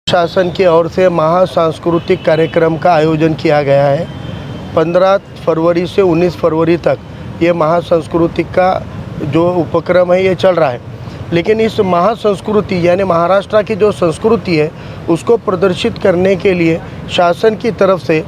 शासन की ओर से महासांस्कृतिक कार्यक्रम का आयोजन किया गया है। 15 फरवरी से 19 फरवरी तक ये महासांस्कृतिक का जो उपक्रम है ये चल रहा है। लेकिन इस महासंस्कृति यानी महाराष्ट्र की जो संस्कृति है उसको प्रदर्शित करने के लिए शासन की तरफ से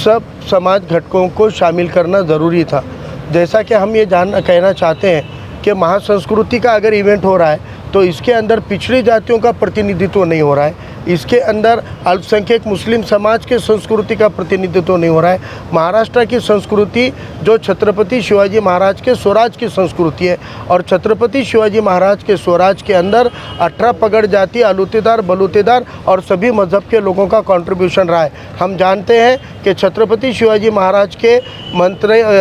सब समाज घटकों को शामिल करना ज़रूरी था। जैसा कि हम ये कहना चाहते हैं कि महासंस्कृति का अगर इवेंट हो रहा है तो इसके अंदर पिछड़ी जातियों का प्रतिनिधित्व नहीं हो रहा है, इसके अंदर अल्पसंख्यक मुस्लिम समाज के संस्कृति का प्रतिनिधित्व नहीं हो रहा है। महाराष्ट्र की संस्कृति जो छत्रपति शिवाजी महाराज के स्वराज की संस्कृति है और छत्रपति शिवाजी महाराज के स्वराज के अंदर 18 पगड़ जाति, अलूतेदार, बलूतेदार और सभी मज़हब के लोगों का कंट्रीब्यूशन रहा है। हम जानते हैं कि छत्रपति शिवाजी महाराज के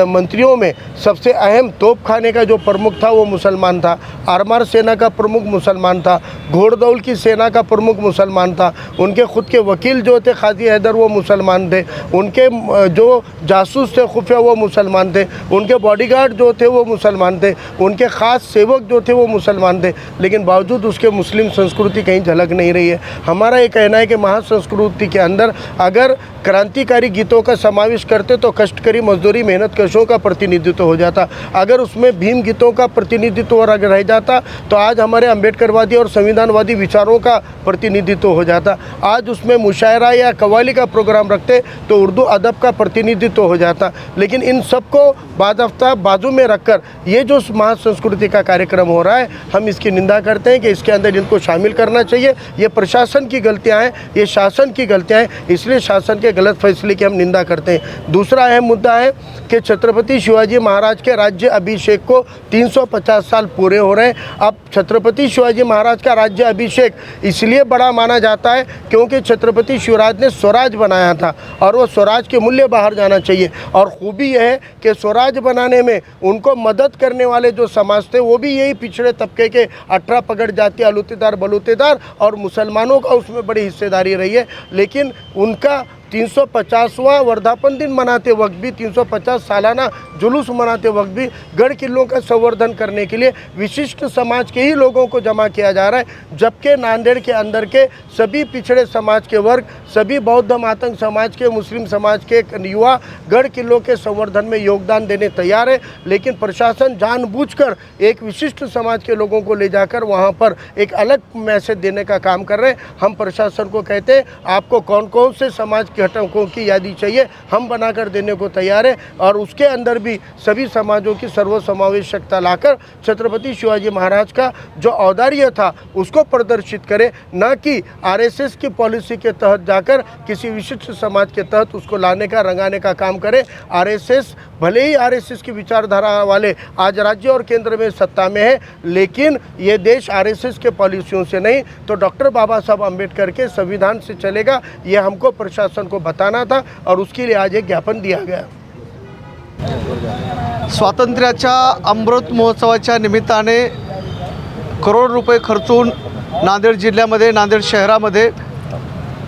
मंत्रियों में सबसे अहम तोपखाने का जो प्रमुख था वो मुसलमान था, आरमार सेना का प्रमुख मुसलमान था, घोड़दौल की सेना का प्रमुख मुसलमान था, उनके खुद के वकील जो थे काजी हैदर वो मुसलमान थे, उनके जो जासूस थे खुफिया वो मुसलमान थे, उनके बॉडीगार्ड जो थे वो मुसलमान थे, उनके ख़ास सेवक जो थे वो मुसलमान थे। लेकिन बावजूद उसके मुस्लिम संस्कृति कहीं झलक नहीं रही है। हमारा ये कहना है कि महासंस्कृति के अंदर अगर क्रांतिकारी गीतों का समावेश करते तो कष्टकरी मजदूरी मेहनत कशों का प्रतिनिधित्व हो जाता। अगर उसमें भीम गीतों का प्रतिनिधित्व और अगर रह जाता तो आज हमारे अम्बेडकरवादी और संविधानवादी विचारों का प्रतिनिधित्व हो जाता। आज उसमें मुशायरा या कव्वाली का प्रोग्राम रखते तो उर्दू अदब का प्रतिनिधित्व हो जाता। लेकिन इन सबको बादफ्ता बाजू में रखकर ये जो महासंस्कृति का कार्यक्रम हो रहा है हम इसकी निंदा करते हैं कि इसके अंदर इनको शामिल करना चाहिए। ये प्रशासन की गलतियाँ हैं, ये शासन की गलतियाँ हैं, इसलिए शासन के गलत फैसले की हम निंदा करते हैं। दूसरा अहम मुद्दा है कि छत्रपति शिवाजी महाराज के राज्य अभिषेक को 350 साल पूरे हो रहे हैं। अब छत्रपति शिवाजी महाराज का राज्य अभिषेक इसलिए बड़ा माना जाता है क्योंकि छत्रपति शिवराज ने स्वराज बनाया था और वो स्वराज के मूल्य बाहर जाना चाहिए। और खूबी यह है कि स्वराज बनाने में उनको मदद करने वाले जो समाज थे वो भी यही पिछड़े तबके के 18 पगड़ जाति, अलूतेदार, बलूतेदार और मुसलमानों का उसमें बड़ी हिस्सेदारी रही है। लेकिन उनका 350वां वर्धापन दिन मनाते वक्त भी, 350 सालाना जुलूस मनाते वक्त भी गढ़ किलों का संवर्धन करने के लिए विशिष्ट समाज के ही लोगों को जमा किया जा रहा है, जबकि नांदेड़ के अंदर के सभी पिछड़े समाज के वर्ग, सभी बौद्ध मातंग समाज के, मुस्लिम समाज के युवा गढ़ किलों के संवर्धन में योगदान देने तैयार है। लेकिन प्रशासन जानबूझकर एक विशिष्ट समाज के लोगों को ले जाकर वहाँ पर एक अलग मैसेज देने का काम कर रहे हैं। हम प्रशासन को कहते हैं आपको कौन कौन से समाज घटकों की यादी चाहिए, हम बनाकर देने को तैयार है और उसके अंदर भी सभी समाजों की सर्वसमावेशकता लाकर छत्रपति शिवाजी महाराज का जो औदार्य था उसको प्रदर्शित करे, न कि आरएसएस की पॉलिसी के तहत जाकर किसी विशिष्ट समाज के तहत उसको लाने का, रंगाने का काम करे। आरएसएस भले ही आरएसएस की विचारधारा वाले आज राज्य और केंद्र में सत्ता में है, लेकिन ये देश आरएसएस के पॉलिसियों से नहीं तो डॉक्टर बाबा साहब अम्बेडकर के संविधान से चलेगा। ये हमको प्रशासन को बताना था और उसके लिए आज एक ज्ञापन दिया गया। स्वातंत्र्याच्या अमृत महोत्सवाच्या निमित्ताने करोड रुपये खर्चून नांदेड जिल्ह्यामध्ये, नांदेड शहरामध्ये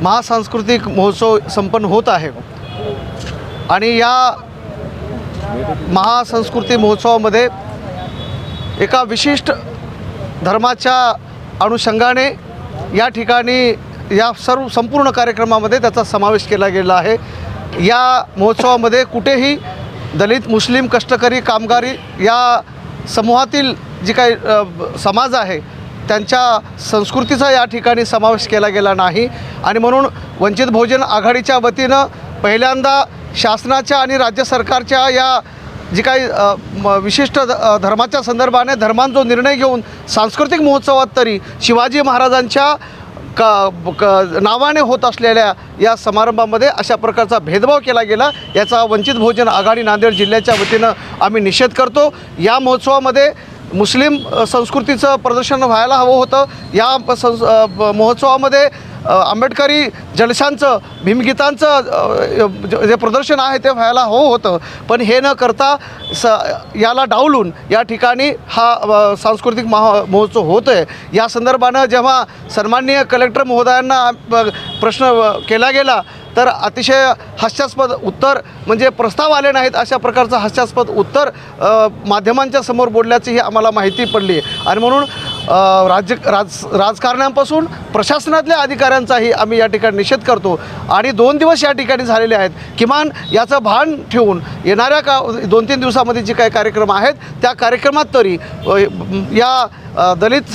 महासांस्कृतिक महोत्सव संपन्न होत आहे आणि या महासंस्कृती महोत्सवामध्ये एका विशिष्ट धर्माच्या अनुषंगाने या ठिकाणी या सर्व संपूर्ण कार्यक्रमामध्ये त्याचा समावेश केला गेला आहे। या महोत्सवामध्ये कुठेही दलित, मुस्लिम, कष्टकरी, कामगारी या समूहातील जी काही समाज आहे त्यांच्या संस्कृतीचा या ठिकाणी समावेश केला गेला नाही आणि म्हणून वंचित बहुजन आघाडीच्या वतीनं पहिल्यांदा शासनाच्या आणि राज्य सरकारच्या या जी काही विशिष्ट धर्माच्या संदर्भाने धर्मांचा जो निर्णय घेऊन सांस्कृतिक महोत्सवात तरी शिवाजी महाराजांच्या नावाने होत असलेल्या या समारंभामध्ये अशा प्रकारचा भेदभाव केला गेला, याचा वंचित बहुजन आघाडी नांदेड जिल्ह्याच्या वतीनं आम्ही निषेध करतो। या महोत्सवामध्ये मुस्लिम संस्कृतीचं प्रदर्शन व्हायला हवं होतं। या महोत्सवामध्ये आंबेडकरी जलशांचं, भीमगीतांचं जे प्रदर्शन आहे ते व्हायला हवं होतं, पण हे न करता याला डावलून या ठिकाणी हा सांस्कृतिक महोत्सव होतो आहे। या संदर्भानं जेव्हा सन्माननीय कलेक्टर महोदयांना प्रश्न केला गेला तर अतिशय हास्यास्पद उत्तर म्हणजे प्रस्ताव आले नाहीत अशा प्रकारचं हास्यास्पद उत्तर माध्यमांच्या समोर बोलल्याची ही आम्हाला माहिती पडली आणि म्हणून राजकारण्यांपासून प्रशासनातल्या अधिकाऱ्यांचाही आम्ही या ठिकाणी निषेध करतो आणि 2 दिवस या ठिकाणी झालेले आहेत. किमान याचं भान ठेवून येणाऱ्या 2-3 दिवसामध्ये जे काही कार्यक्रम आहेत त्या कार्यक्रमात तरी या दलित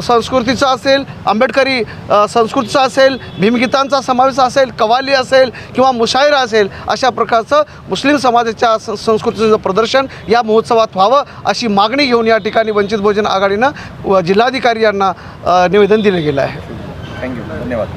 संस्कृतीचा असेल, आंबेडकरी संस्कृतीचा असेल, भीमगीतांचा समावेश असेल, कव्वाली असेल किंवा मुशायरा असेल, अशा प्रकारचं मुस्लिम समाजाच्या संस्कृतीचं प्रदर्शन या महोत्सवात व्हावं अशी मागणी घेऊन या ठिकाणी वंचित बहुजन आघाडीनं जिल्हाधिकारी यांना निवेदन दिले गेलं आहे. थँक्यू, धन्यवाद.